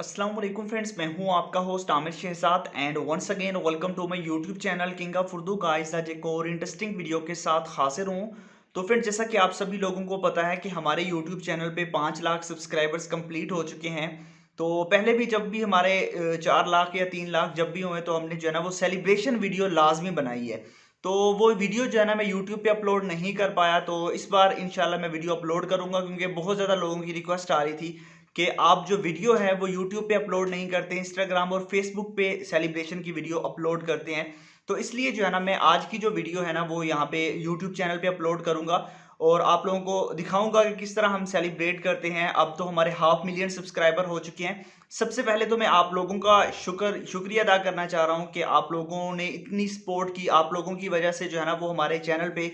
अस्सलाम वालेकुम फ्रेंड्स, मैं हूं आपका host Aamir Shahzad and once again welcome to my YouTube channel king of Urdu guys. आज एक और इंटरेस्टिंग वीडियो के साथ हाजिर हूं। तो फ्रेंड्स, जैसा कि आप सभी लोगों को पता है कि हमारे यूट्यूब चैनल पे 5 लाख सब्सक्राइबर्स कंप्लीट हो चुके हैं। तो पहले भी जब भी हमारे 4 लाख या 3 लाख जब भी हुए तो हमने जो है ना वो सेलिब्रेशन वीडियो लाजमी बनाई है। तो वो वीडियो जो है ना मैं यूट्यूब पे अपलोड नहीं कर पाया, तो इस बार इंशाल्लाह मैं वीडियो अपलोड करूंगा क्योंकि बहुत ज़्यादा लोगों की रिक्वेस्ट आ रही थी कि आप जो वीडियो है वो यूट्यूब पे अपलोड नहीं करते, इंस्टाग्राम और फेसबुक पे सेलिब्रेशन की वीडियो अपलोड करते हैं। तो इसलिए जो है ना मैं आज की जो वीडियो है ना वो यहाँ पे यूट्यूब चैनल पे अपलोड करूंगा और आप लोगों को दिखाऊंगा कि किस तरह हम सेलिब्रेट करते हैं। अब तो हमारे 500,000 सब्सक्राइबर हो चुके हैं। सबसे पहले तो मैं आप लोगों का शुक्रिया अदा करना चाह रहा हूँ कि आप लोगों ने इतनी सपोर्ट की। आप लोगों की वजह से जो है ना वो हमारे चैनल पे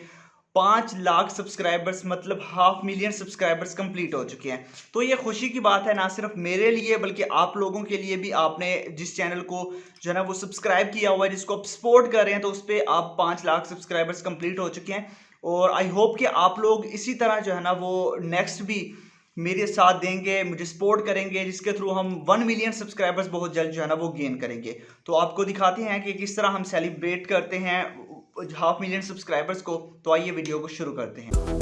5 लाख सब्सक्राइबर्स मतलब 500,000 सब्सक्राइबर्स कंप्लीट हो चुके हैं। तो ये खुशी की बात है ना सिर्फ मेरे लिए बल्कि आप लोगों के लिए भी। आपने जिस चैनल को जो है ना वो सब्सक्राइब किया हुआ है, जिसको आप सपोर्ट कर रहे हैं, तो उस पर आप 5 लाख सब्सक्राइबर्स कंप्लीट हो चुके हैं। और आई होप कि आप लोग इसी तरह जो है ना वो नेक्स्ट भी मेरे साथ देंगे, मुझे सपोर्ट करेंगे, जिसके थ्रू हम 1 मिलियन सब्सक्राइबर्स बहुत जल्द जो है ना वो गेन करेंगे। तो आपको दिखाते हैं कि किस तरह हम सेलिब्रेट करते हैं 500,000 सब्सक्राइबर्स को। तो आइए वीडियो को शुरू करते हैं।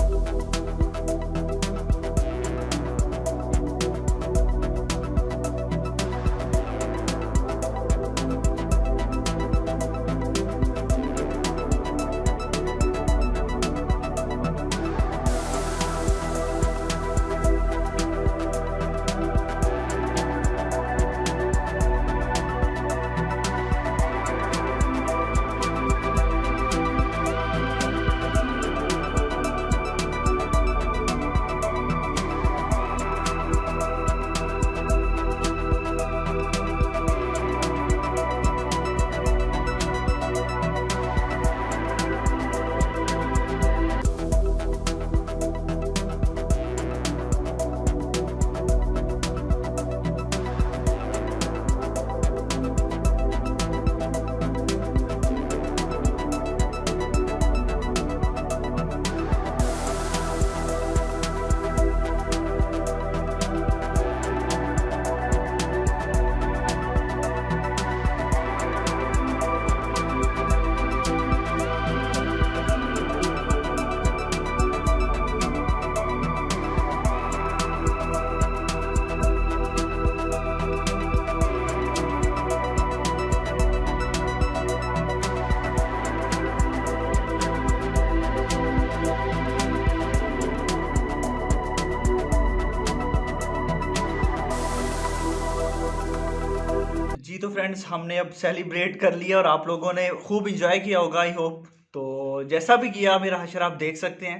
जी तो फ्रेंड्स, हमने अब सेलिब्रेट कर लिया और आप लोगों ने खूब इंजॉय किया होगा आई होप। तो जैसा भी किया मेरा हशर आप देख सकते हैं।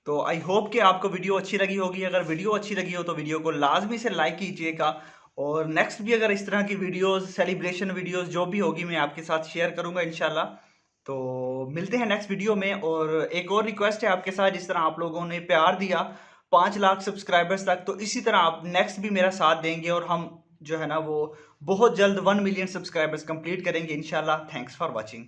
तो आई होप कि आपको वीडियो अच्छी लगी होगी। अगर वीडियो अच्छी लगी हो तो वीडियो को लाजमी से लाइक कीजिएगा और नेक्स्ट भी अगर इस तरह की वीडियोस, सेलिब्रेशन वीडियोस जो भी होगी मैं आपके साथ शेयर करूंगा इंशाल्लाह। तो मिलते हैं नेक्स्ट वीडियो में। और एक और रिक्वेस्ट है आपके साथ, जिस तरह आप लोगों ने प्यार दिया 5 लाख सब्सक्राइबर्स तक, तो इसी तरह आप नेक्स्ट भी मेरा साथ देंगे और हम जो है ना वो बहुत जल्द 1 मिलियन सब्सक्राइबर्स कंप्लीट करेंगे इंशाल्लाह। Thanks for watching.